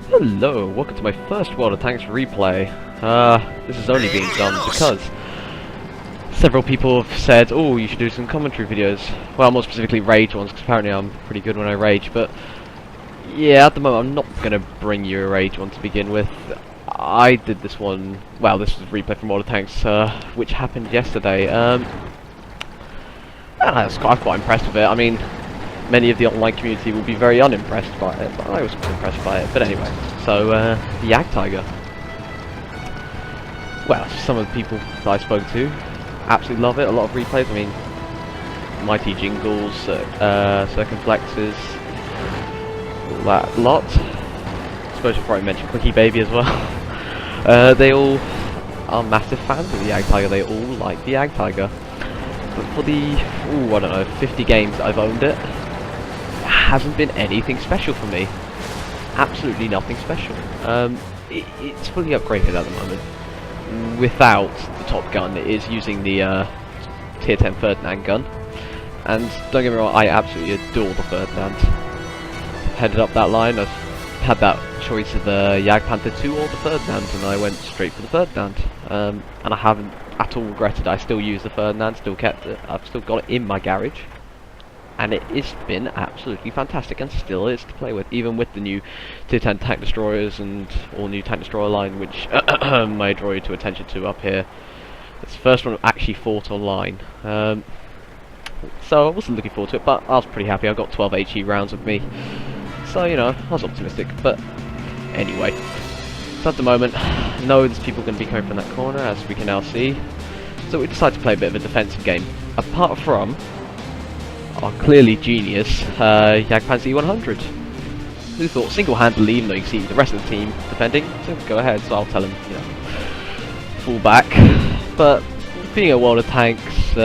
Hello, welcome to my first World of Tanks replay. This is only being done because several people have said, oh, you should do some commentary videos. Well, more specifically rage ones, because apparently I'm pretty good when I rage, but yeah, at the moment I'm not going to bring you a rage one to begin with. I did this one, well, this was a replay from World of Tanks, which happened yesterday. And I was quite impressed with it. I mean, many of the online community will be very unimpressed by it, but I was quite impressed by it. But anyway, so the Jagdtiger. Well, some of the people that I spoke to absolutely love it. A lot of replays. I mean, mighty jingles, circumflexes, all that lot. I suppose you'll probably mention Quickie Baby as well. They all are massive fans of the Jagdtiger. They all like the Jagdtiger. But for the, I don't know, 50 games that I've owned it, hasn't been anything special for me. Absolutely nothing special. It's fully upgraded at the moment. Without the top gun, it is using the tier 10 Ferdinand gun. And don't get me wrong, I absolutely adore the Ferdinand. Headed up that line, I've had that choice of the Panther 2 or the Ferdinand, and I went straight for the Ferdinand. And I haven't at all regretted it. I still use the Ferdinand, still kept it. I've still got it in my garage. And it has been absolutely fantastic, and still is to play with, even with the new tier 10 tank destroyers and all new tank destroyer line, which may draw you to attention to up here. It's the first one I've actually fought online, so I wasn't looking forward to it, but I was pretty happy. I got 12 HE rounds with me, so you know, I was optimistic. But anyway, so at the moment, no, there's people going to be coming from that corner, as we can now see. So we decided to play a bit of a defensive game, apart from our clearly genius Jagdpanzer 100, who thought single-handedly, even though you can see the rest of the team defending, so go ahead, so I'll tell him, you know, fall back. But being a World of Tanks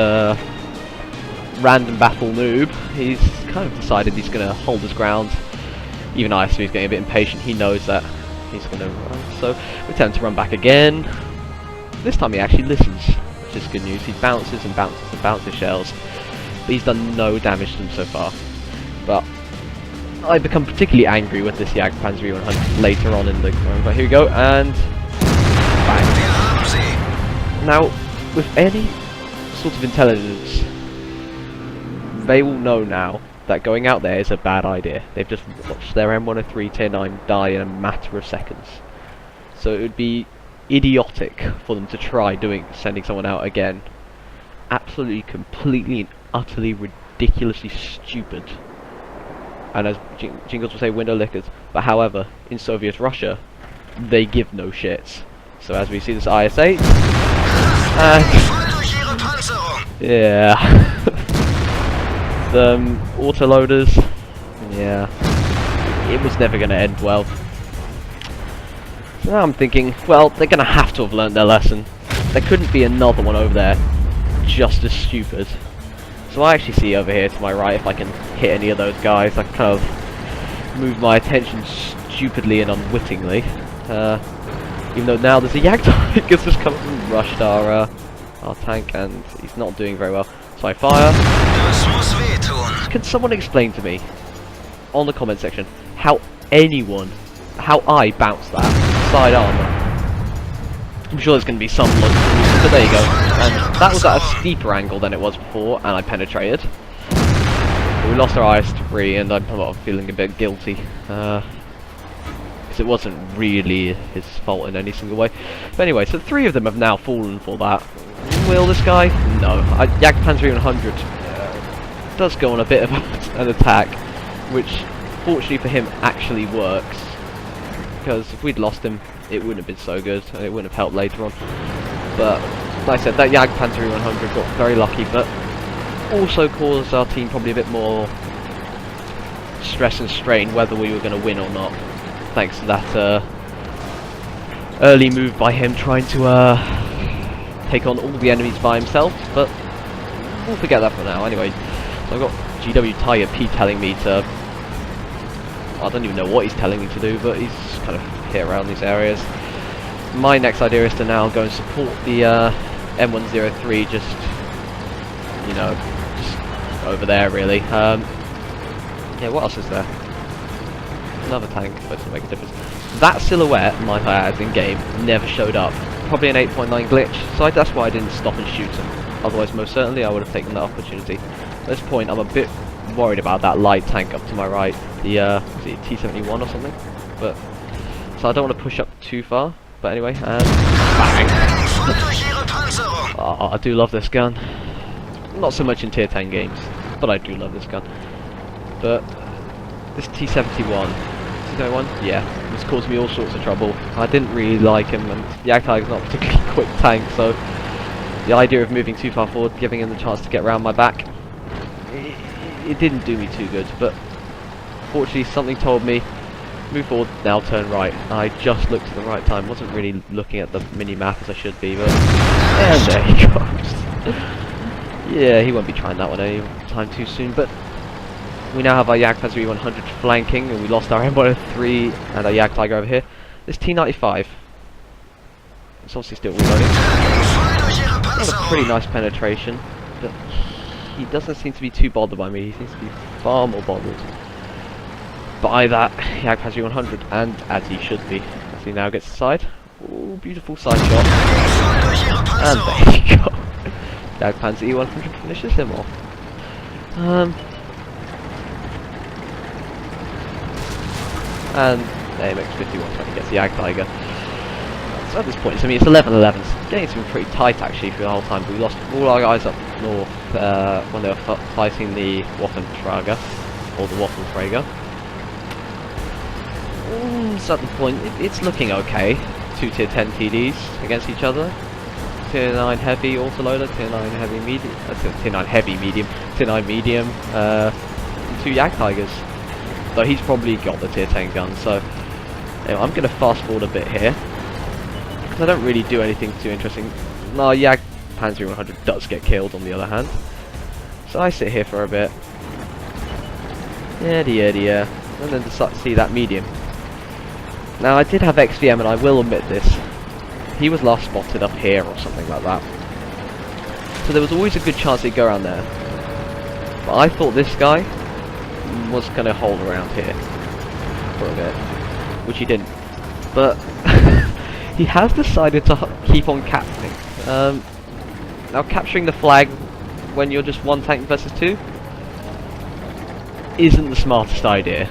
random battle noob, he's kind of decided he's going to hold his ground. Even I assume he's getting a bit impatient. He knows that he's going to run, so we tend to run back again. This time he actually listens, which is good news. He bounces and bounces and bounces shells. He's done no damage to them so far, but I become particularly angry with this Jagdpanzer 100 later on in the game. But here we go, and bang. Now, with any sort of intelligence, they will know now that going out there is a bad idea. They've just watched their M103 Tier 9 die in a matter of seconds, so it would be idiotic for them to try sending someone out again. Absolutely, completely and utterly ridiculously stupid. And as Jingles will say, window lickers. But however, in Soviet Russia, they give no shits. So as we see this IS-8, yeah, some autoloaders, yeah, it was never going to end well. So now I'm thinking, well, they're going to have to have learned their lesson. There couldn't be another one over there just as stupid. So I actually see over here to my right, if I can hit any of those guys, I can kind of move my attention stupidly and unwittingly. Even though now there's a Jagdtiger just come and rushed our tank, and he's not doing very well. So I fire. Can someone explain to me, on the comment section, how I bounced that side armor? I'm sure there's going to be some logical reason, but there you go. And that was at a steeper angle than it was before, and I penetrated. But we lost our IS-3, and I'm feeling a bit guilty. Because it wasn't really his fault in any single way. But anyway, so 3 of them have now fallen for that. Will this guy? No. Jagdpanzer 100 does go on a bit of an attack, which, fortunately for him, actually works. Because if we'd lost him, it wouldn't have been so good, and it wouldn't have helped later on. But, like I said, that Jagdpanzer 100 got very lucky, but also caused our team probably a bit more stress and strain whether we were going to win or not, thanks to that early move by him trying to take on all the enemies by himself. But we'll forget that for now. Anyway, so I've got Jagdtiger P telling me to, I don't even know what he's telling me to do, but he's kind of hit around these areas. My next idea is to now go and support the M103, just, you know, just over there really. Yeah, what else is there? another tank, but it doesn't make a difference. That silhouette, might I add, in game, never showed up. Probably an 8.9 glitch, so that's why I didn't stop and shoot him. Otherwise, most certainly, I would have taken that opportunity. At this point, I'm a bit worried about that light tank up to my right, the is it T-71 or something? But so I don't want to push up too far. But anyway, and bang! Oh, I do love this gun. Not so much in tier 10 games, but I do love this gun. But this T-71, yeah, this caused me all sorts of trouble. I didn't really like him, and the Jagdtiger's not a particularly quick tank, so the idea of moving too far forward, giving him the chance to get around my back, it didn't do me too good. But fortunately, something told me, move forward, now turn right. I just looked at the right time, wasn't really looking at the mini-map as I should be, but and there he goes. Yeah, he won't be trying that one any time too soon, but we now have our Jagdtiger 100 flanking, and we lost our M103 and our Jagdtiger over here. This T95, it's obviously still reloading. Got a pretty nice penetration, but he doesn't seem to be too bothered by me. He seems to be far more bothered by that Jagdtiger 100, and as he should be, as he now gets aside. Ooh, beautiful side shot. And there you go. Jagdpanzer 100 finishes him off. And AMX-51 gets the Jagdtiger. So at this point, I mean, it's 11-11. It's getting to be pretty tight actually for the whole time. But we lost all our guys up north when they were fighting the Waffentrager, or the Waffenträger. So at the point, it's looking okay. Two tier 10 TDs against each other. Tier 9 heavy autoloader, tier 9 heavy medium, tier 9 heavy medium, tier 9 medium, two Jagdtigers. So he's probably got the tier 10 gun, so anyway, I'm going to fast forward a bit here, because I don't really do anything too interesting. No, Jagdpanzer 100 does get killed on the other hand. So I sit here for a bit, yeah, and then decide to see that medium. Now I did have XVM, and I will admit this, he was last spotted up here or something like that. So there was always a good chance he'd go around there. But I thought this guy was going to hold around here for a bit, which he didn't. But he has decided to keep on capturing. Now capturing the flag when you're just one tank versus two isn't the smartest idea,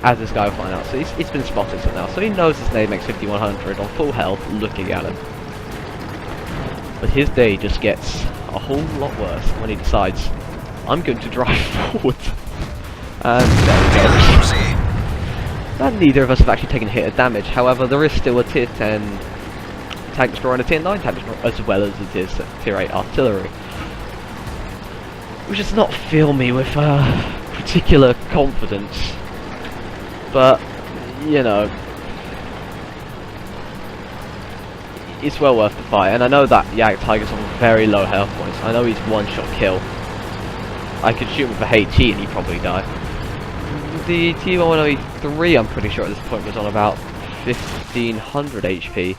as this guy will find out. So it's been spotted now, so he knows his name makes 5100 on full health looking at him. But his day just gets a whole lot worse when he decides, I'm going to drive forward. And there we go. And neither of us have actually taken a hit of damage. However, there is still a tier 10 tank destroyer and a tier 9 tank destroyer, as well as it is tier 8 artillery. Which does not fill me with particular confidence. But, you know, it's well worth the fight. And I know that Jagdtiger's on very low health points. I know he's one-shot kill. I could shoot him with a HE and he'd probably die. The T103, I'm pretty sure at this point, was on about 1500 HP.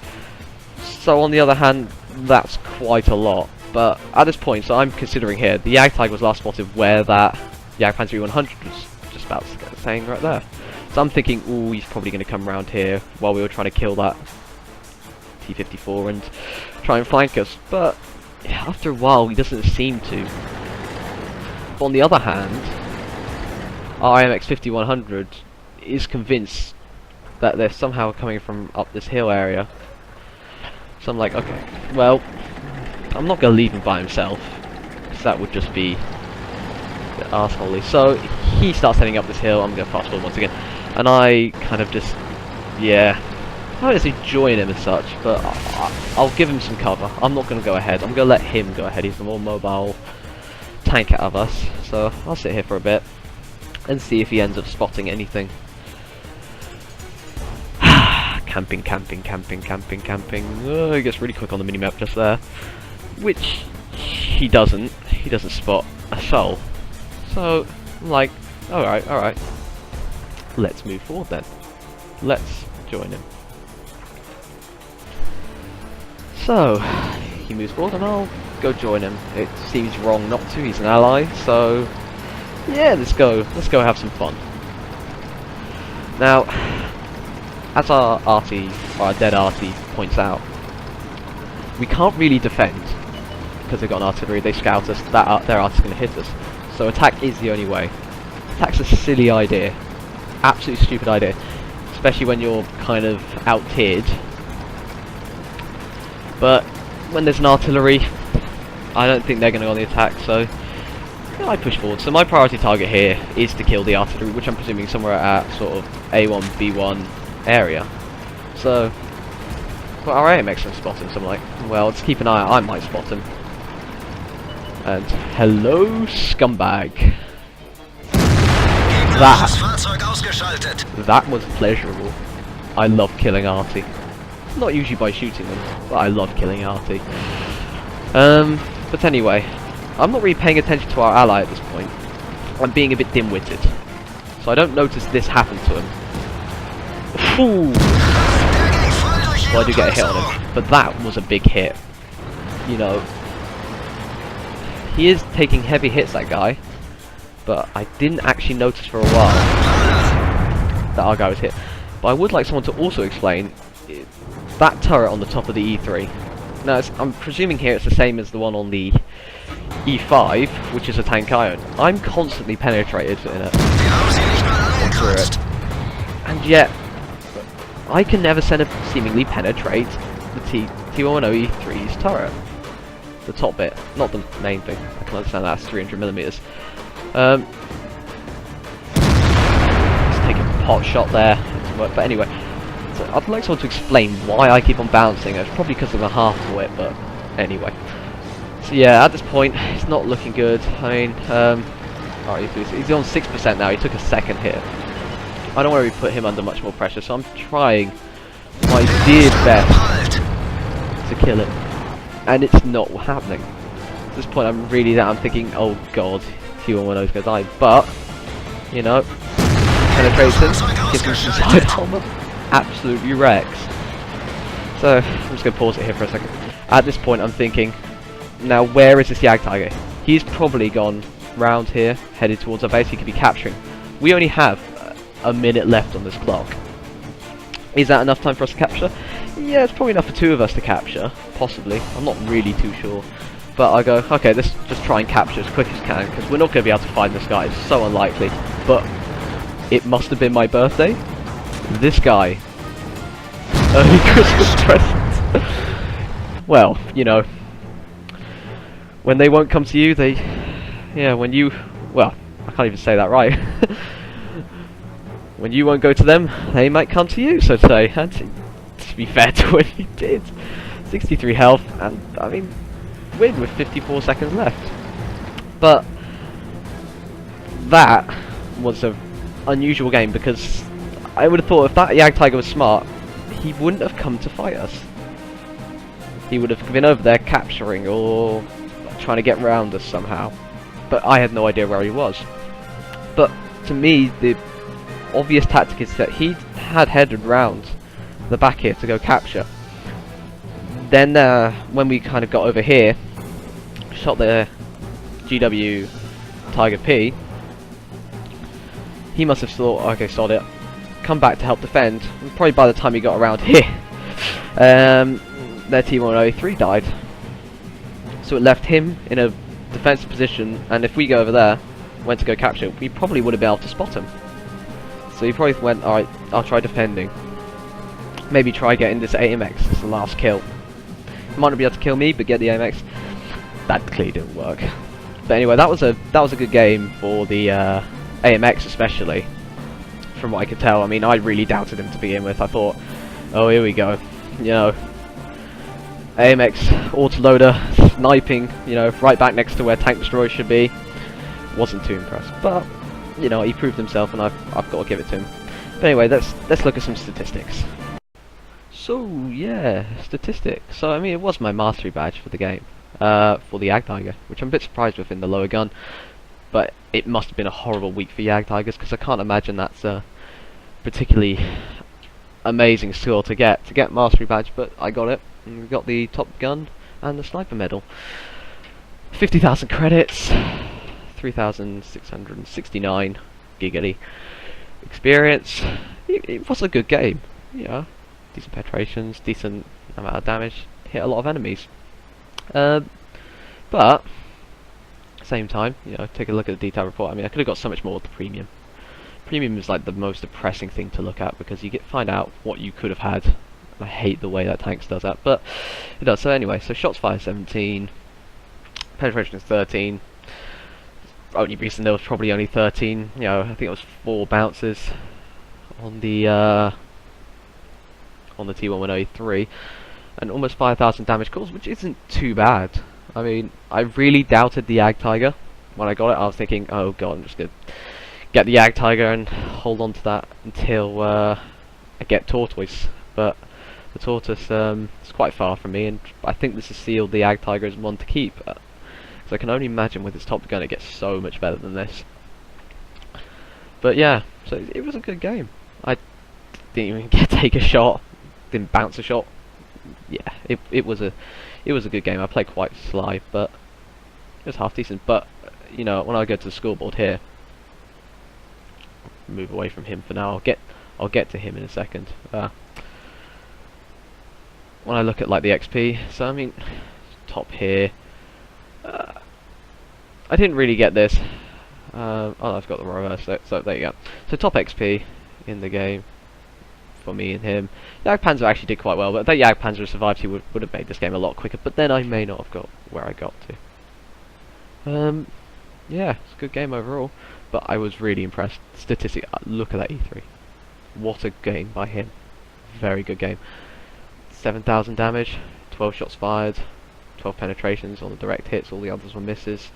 So on the other hand, that's quite a lot. But at this point, so I'm considering here, the Jagdtiger was last spotted where that Jagdpanzer 100 was just about saying right there. So I'm thinking, ooh, he's probably going to come around here while we were trying to kill that T-54 and try and flank us. But yeah, after a while, he doesn't seem to. But on the other hand, our AMX-5100 is convinced that they're somehow coming from up this hill area. So I'm like, okay, well, I'm not going to leave him by himself, because that would just be arseholey. So he starts heading up this hill. I'm going to fast forward once again, and I kind of just, yeah, I don't necessarily join him as such, but I'll give him some cover. I'm not going to go ahead. I'm going to let him go ahead. He's the more mobile tank out of us. So I'll sit here for a bit and see if he ends up spotting anything. Camping. Oh, he gets really quick on the minimap just there, which he doesn't. He doesn't spot a soul. So I'm like, all right. Let's move forward then. Let's join him. So he moves forward, and I'll go join him. It seems wrong not to. He's an ally, so yeah, let's go have some fun. Now, as our arty, or our dead arty, points out, we can't really defend because they've got an artillery. They scout us. Their arty's going to hit us. So attack is the only way. Attack's a silly idea, absolutely stupid idea, especially when you're kind of out-tiered. But when there's an artillery, I don't think they're going to go on the attack. So yeah, I push forward. So my priority target here is to kill the artillery, which I'm presuming somewhere at sort of A1, B1 area. So, well, our AMX can spot him, so I'm like, well, let's keep an eye out. I might spot him. And hello, scumbag. That was pleasurable. I love killing arty. Not usually by shooting them, but I love killing arty. But anyway, I'm not really paying attention to our ally at this point. I'm being a bit dim-witted, so I don't notice this happen to him. Ooh. Well, I do get a hit on him, but that was a big hit. You know, he is taking heavy hits, that guy, but I didn't actually notice for a while that our guy was hit. But I would like someone to also explain that turret on the top of the E3. Now, I'm presuming here it's the same as the one on the E5, which is a tank iron. I'm constantly penetrated in it, through it, and yet I can never seemingly penetrate the T110 E3's turret. The top bit, not the main thing. I can understand that's 300mm. Let's take a pot shot there. But anyway, so I'd like someone to explain why I keep on bouncing. It's probably because of a half whip, but anyway. So yeah, at this point, it's not looking good. I mean, alright, he's on 6% now. He took a second hit. I don't want to put him under much more pressure, so I'm trying my dear best to kill him. And it's not happening. At this point, I'm really down. I'm thinking, oh god, T110's gonna die. But, you know, penetrates him, gives him some side armor, absolutely wrecks. So, I'm just gonna pause it here for a second. At this point, I'm thinking, now where is this Jagdtiger? He's probably gone round here, headed towards our base. He could be capturing. We only have a minute left on this clock. Is that enough time for us to capture? Yeah, it's probably enough for two of us to capture, possibly. I'm not really too sure. But I go, okay, let's just try and capture as quick as can, because we're not going to be able to find this guy. It's so unlikely. But it must have been my birthday. This guy. Early Christmas present. Well, you know, when they won't come to you, they... Yeah, when you... Well, I can't even say that right. When you won't go to them, they might come to you, so to say. And to be fair to what he did. 63 health, and I mean, win with 54 seconds left. But that was an unusual game, because I would have thought if that Jagdtiger was smart, he wouldn't have come to fight us. He would have been over there capturing or trying to get around us somehow. But I had no idea where he was. But to me, the obvious tactic is that he had headed round the back here to go capture. Then when we kind of got over here, shot the GW Tiger P, he must have thought, okay, sod it, come back to help defend. And probably by the time he got around here, their T103 died. So it left him in a defensive position, and if we go over there, went to go capture, we probably would have been able to spot him. So he probably went, alright, I'll try defending. Maybe try getting this AMX as the last kill. He might not be able to kill me, but get the AMX. That clearly didn't work. But anyway, that was a good game for the AMX especially, from what I could tell. I mean, I really doubted him to begin with. I thought, oh, here we go. You know, AMX autoloader sniping, you know, right back next to where tank destroyer should be. Wasn't too impressed, but you know, he proved himself, and I've got to give it to him. But anyway, let's look at some statistics. So yeah, statistics. So I mean, it was my mastery badge for the game, for the Jagdtiger, which I'm a bit surprised with in the lower gun. But it must have been a horrible week for Jagdtigers, because I can't imagine that's a particularly amazing skill to get mastery badge. But I got it, and we got the top gun and the sniper medal. 50,000 credits. 3,669 giggity experience, it was a good game. Yeah, decent penetrations, decent amount of damage, hit a lot of enemies. But same time, take a look at the detail report. I mean, I could have got so much more with the premium. Premium is like the most depressing thing to look at because you find out what you could have had. And I hate the way that Tanks does that, but it does. So anyway, so shots fired 17, penetration is 13. Only reason there was probably only 13. I think it was 4 bounces on the T1103, and almost 5,000 damage calls, which isn't too bad. I mean, I really doubted the Jagdtiger when I got it. I was thinking, oh god, I'm just gonna get the Jagdtiger and hold on to that until I get Tortoise. But the Tortoise is quite far from me, and I think this has sealed the Jagdtiger as one to keep. Because I can only imagine with its top gun it gets so much better than this. But yeah, so it was a good game. I didn't even take a shot, didn't bounce a shot. Yeah, it was a good game. I played quite sly, but it was half decent. But when I go to the scoreboard here, move away from him for now. I'll get to him in a second. When I look at like the XP, so I mean, top here. I didn't really get this. Oh, I've got the reverse. So there you go. So top XP in the game for me and him. Jagdpanzer actually did quite well, but if that Jagdpanzer had survived, he would have made this game a lot quicker. But then I may not have got where I got to. Yeah, it's a good game overall. But I was really impressed. Statistic. Look at that E3. What a game by him. Very good game. 7,000 damage, 12 shots fired, 12 penetrations on the direct hits. All the others were misses.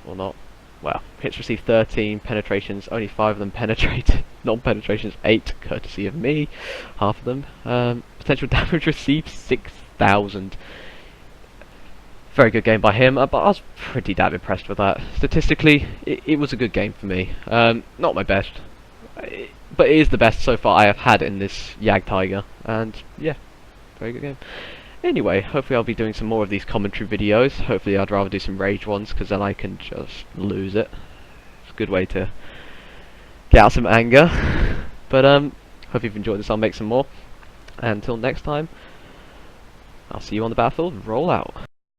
Or not. Well, hits received 13, penetrations, only 5 of them penetrated. Non-penetrations 8, courtesy of me, half of them. Potential damage received 6,000. Very good game by him, but I was pretty damn impressed with that. Statistically, it was a good game for me. Not my best, but it is the best so far I have had in this Jagdtiger. And yeah, very good game. Anyway, hopefully I'll be doing some more of these commentary videos. Hopefully I'd rather do some rage ones, because then I can just lose it. It's a good way to get out some anger. But hope you've enjoyed this. I'll make some more. And until next time, I'll see you on the battlefield. Roll out.